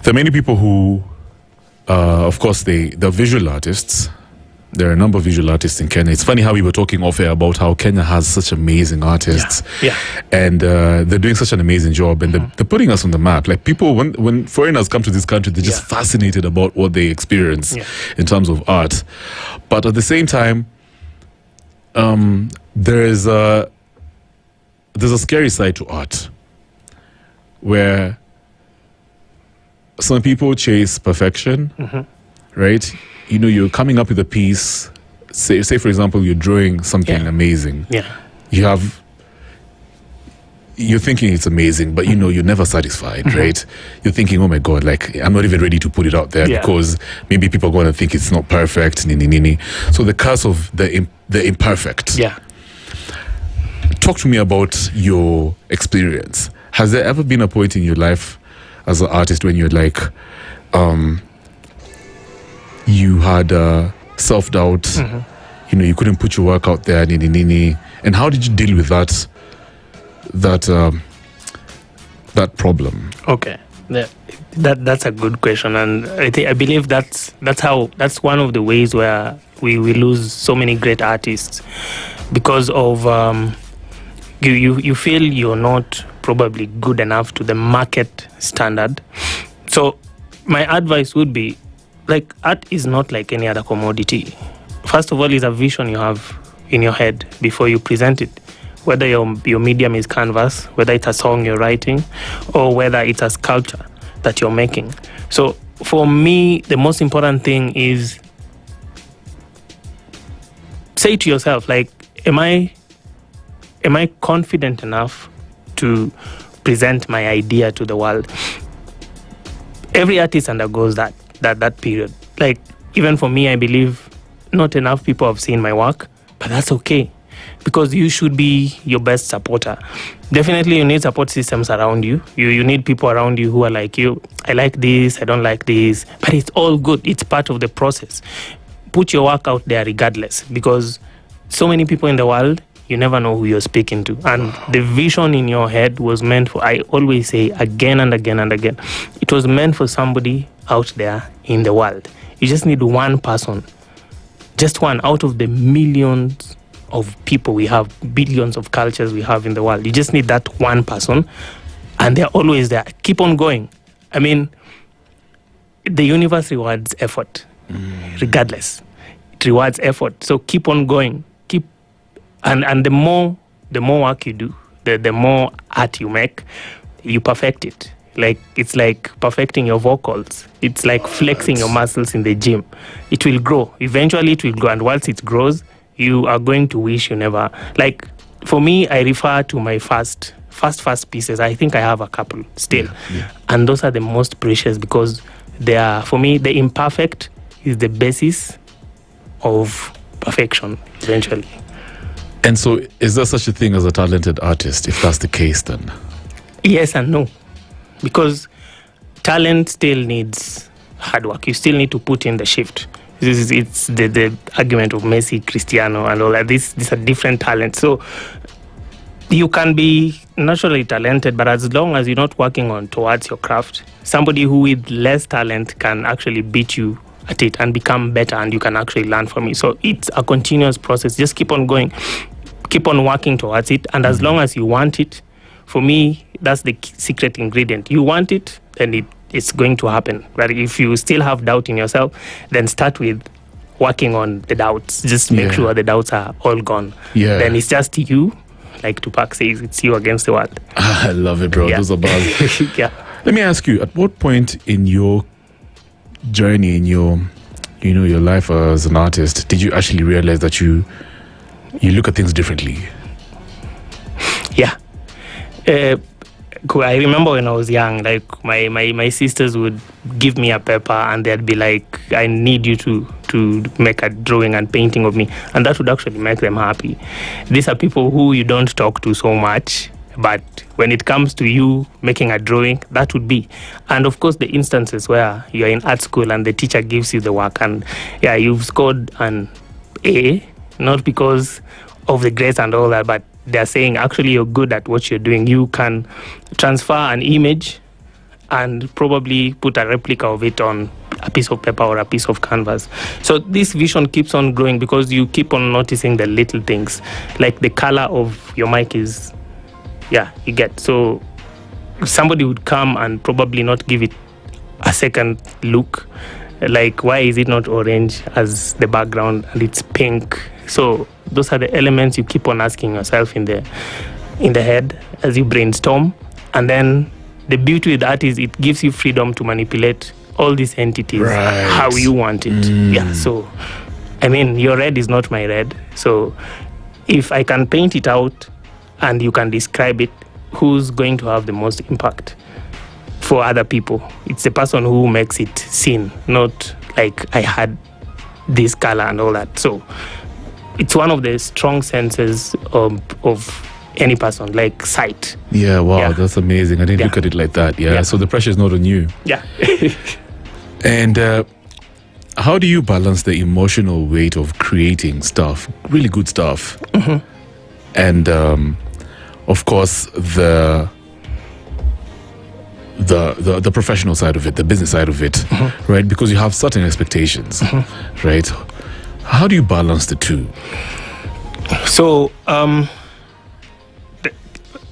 There are many people who, of course, they're visual artists. There are a number of visual artists in Kenya. It's funny how we were talking off air about how Kenya has such amazing artists. Yeah. And they're doing such an amazing job. And they're putting us on the map. Like people, when foreigners come to this country, they're just fascinated about what they experience in terms of art. But at the same time, there's a scary side to art where some people chase perfection, right? You know, you're coming up with a piece, say for example, you're drawing something amazing. Yeah. You're thinking it's amazing, but you know, you're never satisfied, right? You're thinking, oh my God, like, I'm not even ready to put it out there because maybe people are going to think it's not perfect, So the curse of the imperfect. Yeah. Talk to me about your experience. Has there ever been a point in your life as an artist when you're like, you had self-doubt, you know, you couldn't put your work out there, and how did you deal with that problem? Okay, that's a good question, and I believe that's one of the ways where we lose so many great artists because of you feel you're not probably good enough to the market standard. So my advice would be, like, art is not like any other commodity. First of all, it's a vision you have in your head before you present it. Whether your medium is canvas, whether it's a song you're writing, or whether it's a sculpture that you're making. So for me, the most important thing is say to yourself, like, am I confident enough to present my idea to the world? Every artist undergoes that period. Like, even for me, I believe not enough people have seen my work, but that's okay, because you should be your best supporter. Definitely you need support systems around you. You need people around you who are like you. I like this, I don't like this, but it's all good. It's part of the process. Put your work out there regardless, because so many people in the world, you never know who you're speaking to. And the vision in your head was meant for, I always say again and again and again, it was meant for somebody out there in the world. You just need one person, just one out of the millions of people we have, billions of cultures we have in the world. You just need that one person, and they're always there. Keep on going. I mean, the universe rewards effort, regardless. It rewards effort. So keep on going. And the more work you do, the more art you make, you perfect it. Like, it's like perfecting your vocals. It's like flexing your muscles in the gym. It will grow. Eventually it will grow. And once it grows, you are going to wish you never... Like, for me, I refer to my first pieces. I think I have a couple still. Yeah. And those are the most precious, because they are, for me, the imperfect is the basis of perfection, eventually. And so, is there such a thing as a talented artist, if that's the case then? Yes and no. Because talent still needs hard work. You still need to put in the shift. It's the argument of Messi, Cristiano, and all that. These are different talents. So you can be naturally talented, but as long as you're not working towards your craft, somebody who with less talent can actually beat you at it and become better, and you can actually learn from it. So it's a continuous process. Just keep on going, keep on working towards it, and as long as you want it, for me, that's the secret ingredient. You want it, then it's going to happen. But if you still have doubt in yourself, then start with working on the doubts. Just make sure the doubts are all gone. Yeah. Then it's just you, like Tupac says, it's you against the world. I love it, bro. Those are bars. Yeah. Let me ask you, at what point in your journey, in your life as an artist, did you actually realize that you look at things differently? Yeah. I remember when I was young, like my sisters would give me a paper and they'd be like, I need you to make a drawing and painting of me, and that would actually make them happy. These are people who you don't talk to so much, but when it comes to you making a drawing, that would be. And of course, the instances where you're in art school and the teacher gives you the work and you've scored an A, not because of the grades and all that, but they're saying actually you're good at what you're doing. You can transfer an image and probably put a replica of it on a piece of paper or a piece of canvas. So this vision keeps on growing because you keep on noticing the little things, like the color of your mic is, you get. So somebody would come and probably not give it a second look, like why is it not orange as the background and it's pink? So those are the elements you keep on asking yourself in the head as you brainstorm. And then the beauty with that is it gives you freedom to manipulate all these entities how you want it. So I mean, your red is not my red. So if I can paint it out and you can describe it, who's going to have the most impact for other people? It's the person who makes it seen, not like I had this color and all that. So it's one of the strong senses of any person, like sight. Yeah, wow, that's amazing. I didn't look at it like that. Yeah, so the pressure is not on you. Yeah. And how do you balance the emotional weight of creating stuff, really good stuff, and of course the professional side of it, the business side of it, right? Because you have certain expectations, right? How do you balance the two? So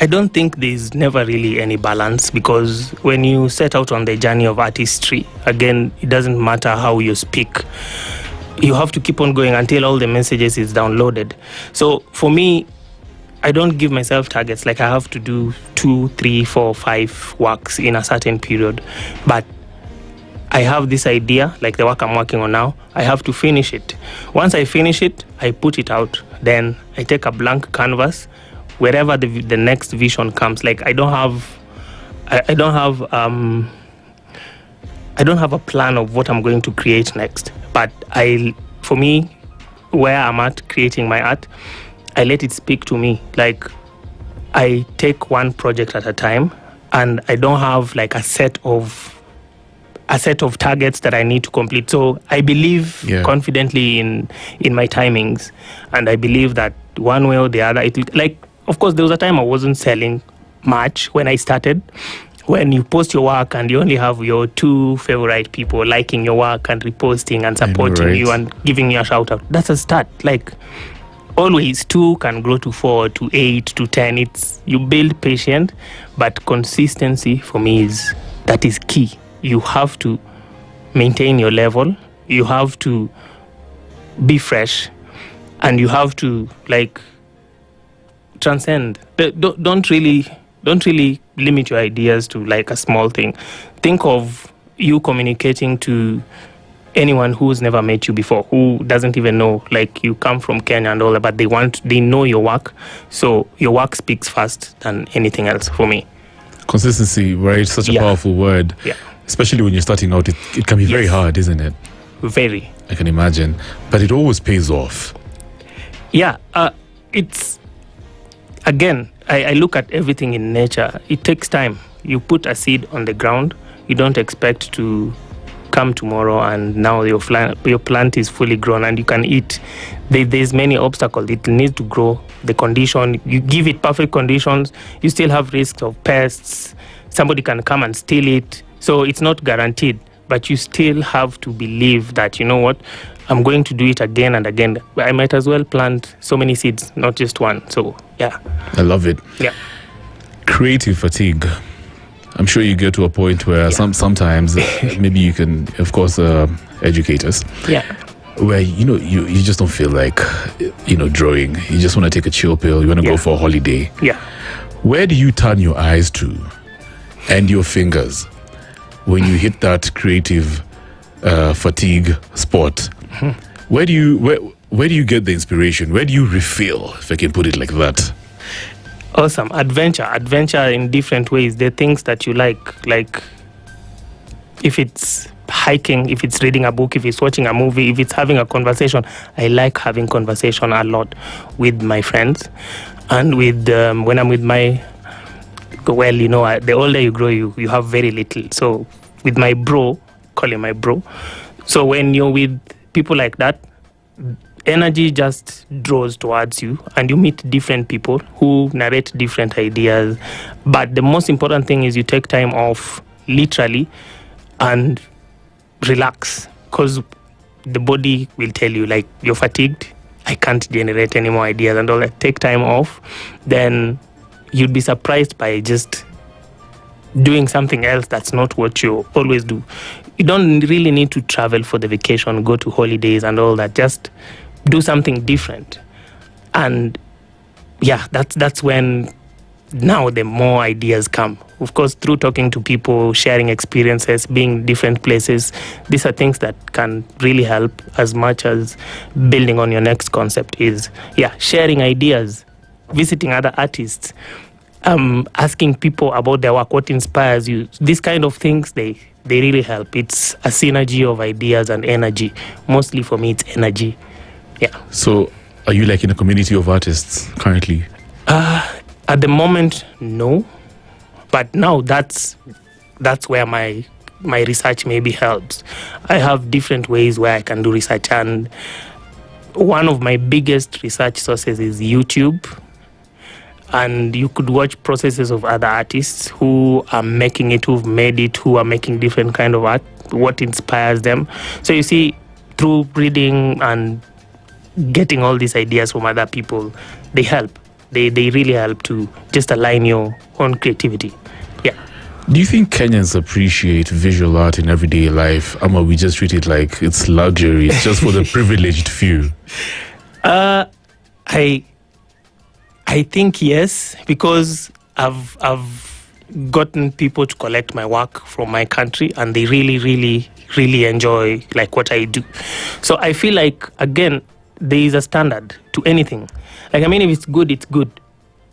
I don't think there's never really any balance, because when you set out on the journey of artistry, again, it doesn't matter how you speak. You have to keep on going until all the messages is downloaded. So for me, I don't give myself targets, like I have to do 2, 3, 4, 5 works in a certain period. But I have this idea, like the work I'm working on now, I have to finish it. Once I finish it, I put it out. Then I take a blank canvas, wherever the next vision comes. Like I don't have a plan of what I'm going to create next. But for me, where I'm at creating my art, I let it speak to me. Like I take one project at a time, and I don't have like a set of targets that I need to complete. So I believe confidently in my timings, and I believe that one way or the other, of course, there was a time I wasn't selling much when I started. When you post your work and you only have your 2 favorite people liking your work and reposting and supporting you and giving you a shout out, that's a start. Like always, 2 can grow to 4, to 8, to 10. You build patience, but consistency for me that is key. You have to maintain your level. You have to be fresh, and you have to transcend. Don't really limit your ideas to like a small thing. Think of you communicating to anyone who's never met you before, who doesn't even know, like you come from Kenya and all that, but they know your work. So your work speaks first than anything else for me. Consistency, right? Such a powerful word. Yeah. Especially when you're starting out, it can be very hard, isn't it? Very. I can imagine. But it always pays off. Yeah. It's, again, I look at everything in nature. It takes time. You put a seed on the ground. You don't expect to come tomorrow and now your plant is fully grown and you can eat. There's many obstacles. It needs to grow. The condition, you give it perfect conditions, you still have risks of pests. Somebody can come and steal it. So it's not guaranteed, but you still have to believe that, you know what, I'm going to do it again and again. I might as well plant so many seeds, not just one. So, yeah. I love it. Yeah. Creative fatigue. I'm sure you get to a point where sometimes maybe you can, of course, educate us. Yeah. Where, you just don't feel like, drawing. You just want to take a chill pill. You want to go for a holiday. Yeah. Where do you turn your eyes to and your fingers when you hit that creative fatigue spot? Mm-hmm. Where do you get the inspiration? Where do you refill, if I can put it like that? Awesome. Adventure in different ways. The things that you like if it's hiking, if it's reading a book, if it's watching a movie, if it's having a conversation. I like having conversation a lot with my friends, and with when I'm with my, the older you grow, you have very little. So with my bro, call him my bro. So when you're with people like that, energy just draws towards you and you meet different people who narrate different ideas. But the most important thing is you take time off literally and relax, because the body will tell you, like, you're fatigued, I can't generate any more ideas and all that. Take time off. Then you'd be surprised by just doing something else that's not what you always do. You don't really need to travel for the vacation, go to holidays and all that. Just do something different. And yeah, that's when now the more ideas come. Of course, through talking to people, sharing experiences, being in different places, these are things that can really help as much as building on your next concept is, sharing ideas, visiting other artists, asking people about their work, what inspires you. These kind of things, they really help. It's a synergy of ideas and energy. Mostly for me, it's energy. Yeah. So are you like in a community of artists currently? At the moment, no. But now that's where my research maybe helps. I have different ways where I can do research, and one of my biggest research sources is YouTube. And you could watch processes of other artists who are making it, who've made it, who are making different kind of art, what inspires them. So you see, through reading and getting all these ideas from other people, they help. They really help to just align your own creativity. Yeah. Do you think Kenyans appreciate visual art in everyday life? We just treat it like it's luxury. It's just for the privileged few. I think yes, because I've gotten people to collect my work from my country, and they really, really, really enjoy like what I do. So I feel like, again, there is a standard to anything. Like, if it's good, it's good.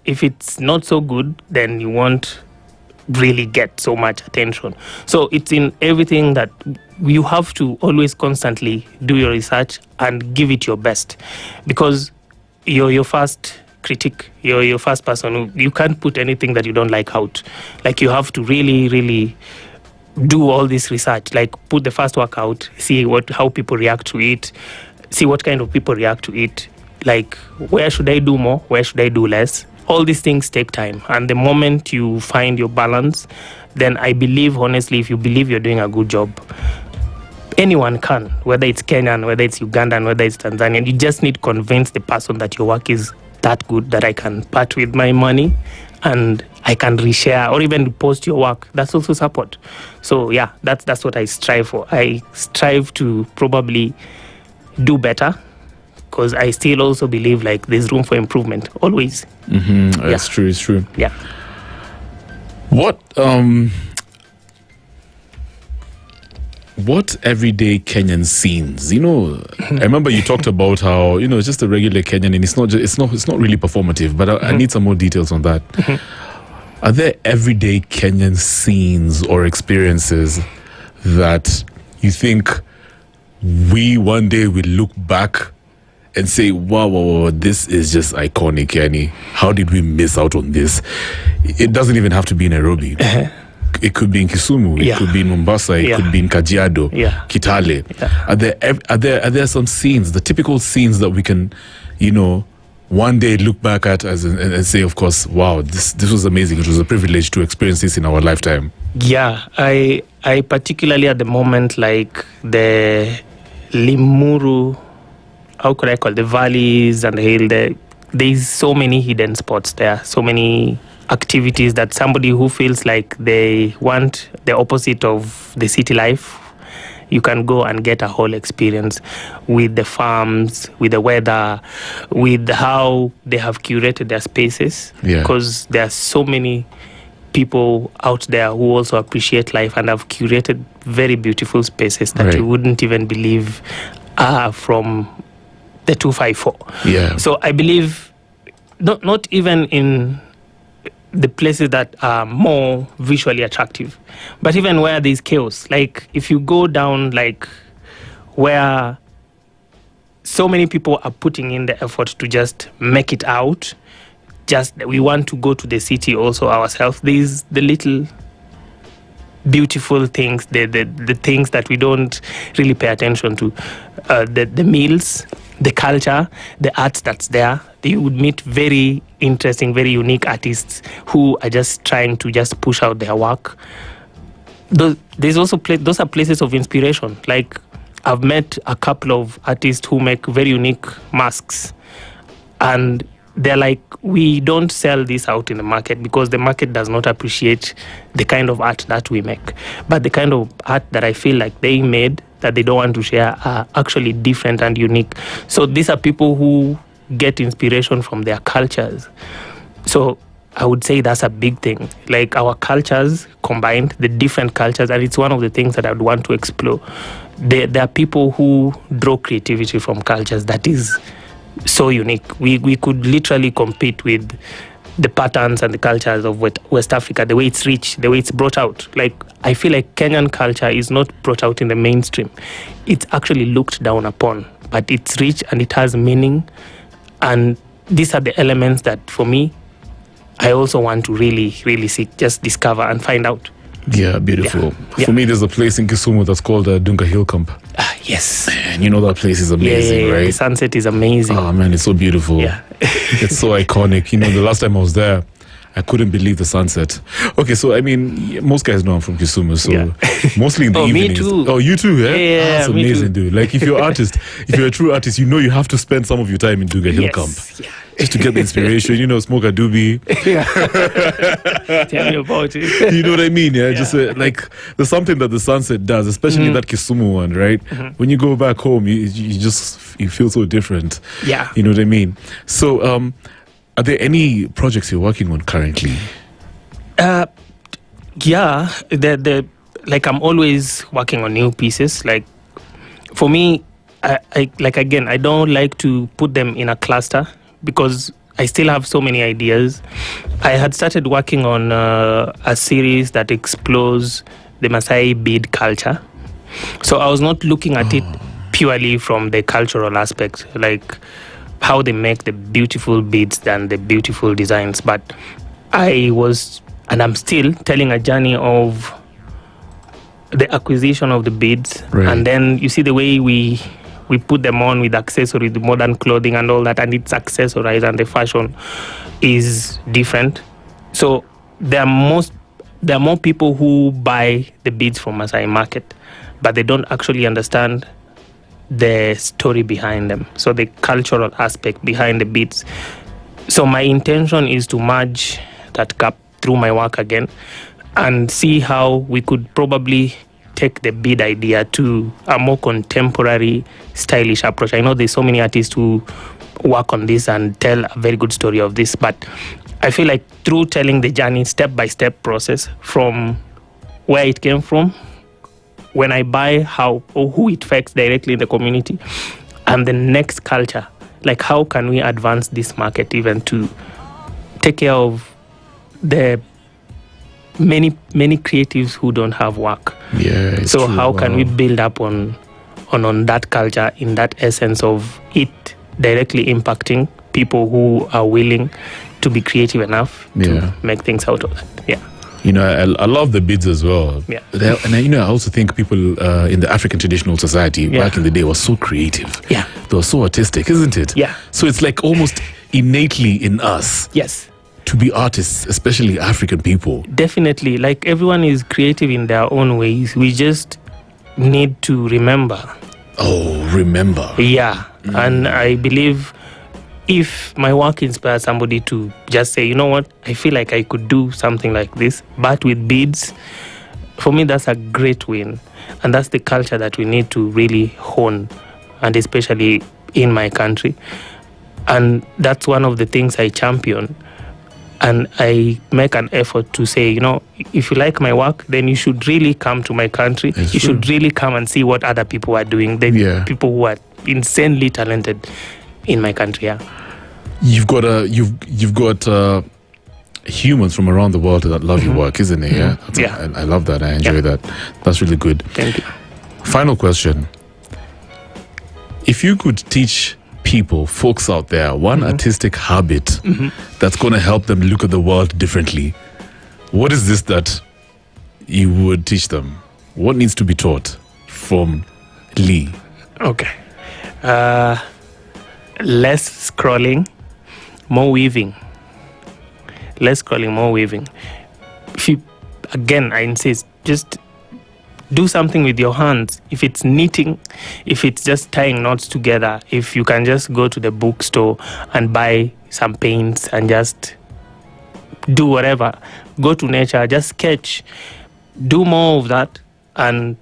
If it's not so good, then you won't really get so much attention. So it's in everything that you have to always constantly do your research and give it your best, because you're your first critic, you're your first person who, you can't put anything that you don't like out. Like, you have to really, really do all this research, like put the first work out, see how people react to it, see what kind of people react to it, like where should I do more, where should I do less. All these things take time, and the moment you find your balance, then I believe, honestly, if you believe you're doing a good job, anyone can, whether it's Kenyan, whether it's Ugandan, whether it's Tanzanian. You just need to convince the person that your work is that good that I can part with my money and I can reshare or even post your work. That's also support. So yeah, that's what I strive for. I strive to probably do better, because I still also believe like there's room for improvement always. Mm-hmm. It's true. It's true. Yeah. What everyday Kenyan scenes? I remember you talked about how it's just a regular Kenyan, and it's not really performative. But I need some more details on that. Mm-hmm. Are there everyday Kenyan scenes or experiences that you think we one day will look back and say, wow, this is just iconic, Kenny. How did we miss out on this? It doesn't even have to be in Nairobi. It could be in Kisumu. It could be in Mombasa. It could be in Kajiado, Kitale. Yeah. Are there some scenes, the typical scenes that we can, one day look back at and say, of course, wow, this was amazing. It was a privilege to experience this in our lifetime. Yeah, I particularly at the moment, like the Limuru, how could I call it, the valleys and the hill, there's so many hidden spots there, so many activities that somebody who feels like they want the opposite of the city life, you can go and get a whole experience with the farms, with the weather, with how they have curated their spaces. Because there are so many people out there who also appreciate life and have curated very beautiful spaces that you wouldn't even believe are from the 254. Yeah. So I believe not even in the places that are more visually attractive, but even where there's chaos. Like if you go down, like where so many people are putting in the effort to just make it out, just we want to go to the city also ourselves. There's the little beautiful things, the things that we don't really pay attention to, the meals, the culture, the arts that's there. You would meet very interesting, very unique artists who are just trying to just push out their work. those are places of inspiration. Like, I've met a couple of artists who make very unique masks, and they're like, we don't sell this out in the market because the market does not appreciate the kind of art that we make. But the kind of art that I feel like they made that they don't want to share are actually different and unique. So these are people who get inspiration from their cultures. So I would say that's a big thing. Like, our cultures combined, the different cultures, and it's one of the things that I would want to explore. There are people who draw creativity from cultures that is so unique. We could literally compete with the patterns and the cultures of West Africa, the way it's rich, the way it's brought out. Like, I feel like Kenyan culture is not brought out in the mainstream. It's actually looked down upon, but it's rich and it has meaning. And these are the elements that, for me, I also want to really, really seek, just discover and find out. Yeah, beautiful. Yeah. For me, there's a place in Kisumu that's called Dunga Hill Camp. Yes. And you know that place is amazing, right? The sunset is amazing. Oh, man, it's so beautiful. Yeah. It's so iconic. You know, the last time I was there, I couldn't believe the sunset. Okay, so, I mean, most guys know I'm from Kisumu, so mostly in the evenings. Me too. Oh, you too, yeah? Yeah, that's amazing, dude. Like, if you're an artist, if you're a true artist, you know you have to spend some of your time in Dunga Hill Camp. Yeah. Just to get the inspiration, you know, smoke a doobie. Yeah. Tell me about it. You know what I mean? Yeah, just like, there's something that the sunset does, especially that Kisumu one, right? Mm-hmm. When you go back home, you feel so different. Yeah. You know what I mean? So, are there any projects you're working on currently? Yeah, like, I'm always working on new pieces. Like, for me, I don't like to put them in a cluster because I still have so many ideas. I had started working on a series that explores the Maasai bead culture. So I was not looking at it purely from the cultural aspect, like how they make the beautiful beads and the beautiful designs. But I was, and I'm still telling a journey of the acquisition of the beads. Right. And then you see the way we put them on with accessories, the modern clothing and all that, and it's accessorized and the fashion is different. So there are more people who buy the beads from Maasai market, but they don't actually understand the story behind them, so the cultural aspect behind the beads. So my intention is to merge that gap through my work again and see how we could probably take the bead idea to a more contemporary, stylish approach. I know there's so many artists who work on this and tell a very good story of this, but I feel like through telling the journey, step-by-step process from where it came from, when I buy, how or who it affects directly in the community, and the next culture, like how can we advance this market even to take care of the many creatives who don't have work. Yeah. So true. How can we build up on that culture, in that essence of it directly impacting people who are willing to be creative enough to make things out of that. Yeah. You know, I love the beads as well. Yeah. And I also think people in the African traditional society back in the day were so creative. Yeah. They were so artistic, isn't it? Yeah. So it's like almost innately in us. Yes. To be artists, especially African people. Definitely. Like, everyone is creative in their own ways. We just need to remember. Oh, remember. Yeah. And I believe if my work inspires somebody to just say, you know what, I feel like I could do something like this, but with beads, for me, that's a great win. And that's the culture that we need to really hone, and especially in my country. And that's one of the things I champion. And I make an effort to say, you know, if you like my work, then you should really come to my country. You should really come and see what other people are doing. The people who are insanely talented in my country. Yeah. You've got humans from around the world that love your work, isn't it? Yeah. I love that. I enjoy that. That's really good. Thank you. Final question: if you could teach people, folks out there, one artistic habit that's going to help them look at the world differently, what is this that you would teach them? What needs to be taught from Lee? Okay. Less scrolling, more weaving. Less scrolling, more weaving. If you, again, I insist, just do something with your hands. If it's knitting, if it's just tying knots together, if you can just go to the bookstore and buy some paints and just do whatever, go to nature, just sketch, do more of that, and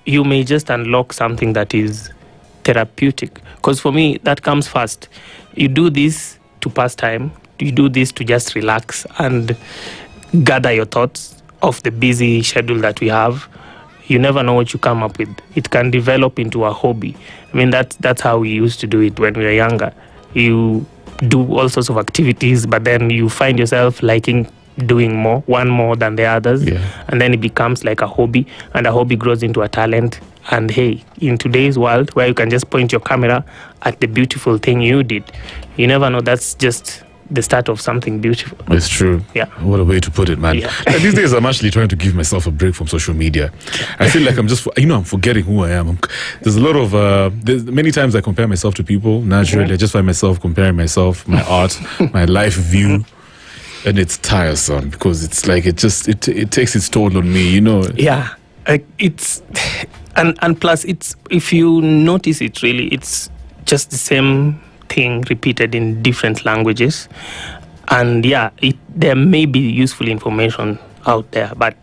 you may just unlock something that is therapeutic. Because for me, that comes first. You do this to pass time, you do this to just relax and gather your thoughts of the busy schedule that we have. You never know what you come up with. It can develop into a hobby. I mean, that's how we used to do it when we were younger. You do all sorts of activities, but then you find yourself liking doing one more than the others. Yeah. And then it becomes like a hobby, and a hobby grows into a talent. And hey, in today's world where you can just point your camera at the beautiful thing you did, you never know, that's just the start of something beautiful. It's true. Yeah. What a way to put it, man. Yeah. Like, these days, I'm actually trying to give myself a break from social media. I feel like I'm just, I'm forgetting who I am. There's a lot of, there's many times I compare myself to people. Naturally, I just find myself comparing myself, my art, my life view. And it's tiresome because it's like, it takes its toll on me, Yeah. It's, and plus, it's, if you notice it really, it's just the same thing repeated in different languages. And yeah, there may be useful information out there, but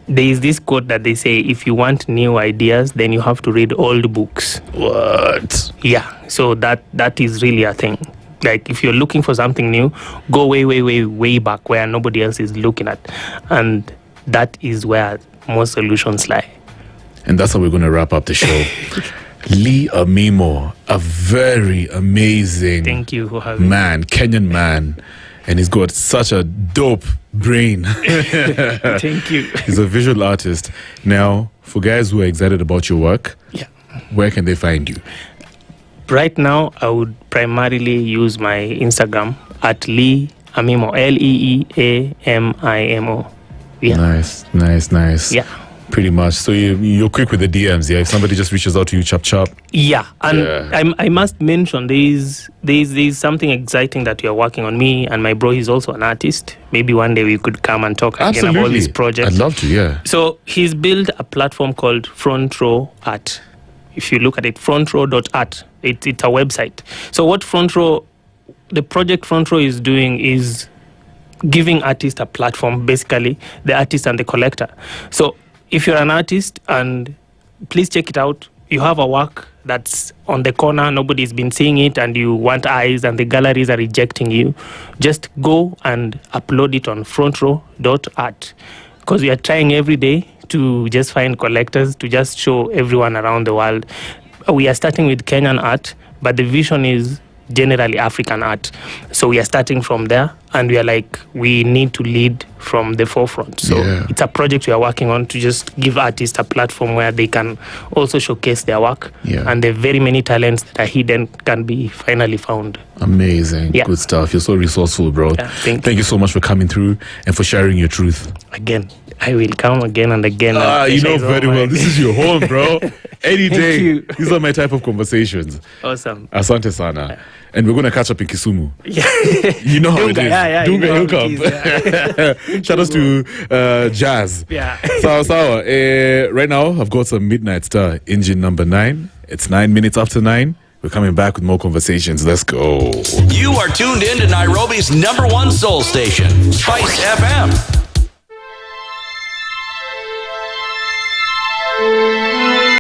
there is this quote that they say, if you want new ideas, then you have to read old books. What? Yeah, so that is really a thing. Like, if you're looking for something new, go way back where nobody else is looking at. And that is where most solutions lie. And that's how we're going to wrap up the show. Lee Amimo, a very amazing Thank you for having man, Kenyan man. And he's got such a dope brain. Thank you. He's a visual artist. Now, for guys who are excited about your work, Yeah. where can they find you? Right now, I would primarily use my Instagram at Lee Amimo, LeeAmimo. Yeah. Nice. Yeah. Pretty much. So you're quick with the DMs, yeah? If somebody just reaches out to you, chop. Yeah, and Yeah. I must mention there's something exciting that you're working on. Me and my bro, he's also an artist. Maybe one day we could come and talk again about this project. I'd love to, yeah. So he's built a platform called Front Row Art. If you look at it, frontrow.art, it's a website. So what the project Front Row is doing is giving artists a platform, basically, the artist and the collector. So if you're an artist, and please check it out, you have a work that's on the corner, nobody's been seeing it, and you want eyes, and the galleries are rejecting you, just go and upload it on frontrow.art, because we are trying every day to just find collectors, to just show everyone around the world. We are starting with Kenyan art, but the vision is generally African art. So we are starting from there, and we are like, we need to lead from the forefront. So It's a project we are working on to just give artists a platform where they can also showcase their work. Yeah. And the very many talents that are hidden can be finally found. Amazing. Yeah. Good stuff. You're so resourceful, bro. Yeah, thank you so much for coming through and for sharing your truth. Again, I will come again and again. You know very well. This is your home, bro. Any day. you. These are my type of conversations. Awesome. Asante sana. And we're going to catch up in Kisumu. Yeah. You know how it is. Yeah, Dunga, you know hook how up. it is, Shout out to Jazz. Yeah. Sawa. Right now, I've got some Midnight Star, engine number 9. It's 9 minutes after 9. We're coming back with more conversations. Let's go. You are tuned in to Nairobi's #1 soul station, Spice FM.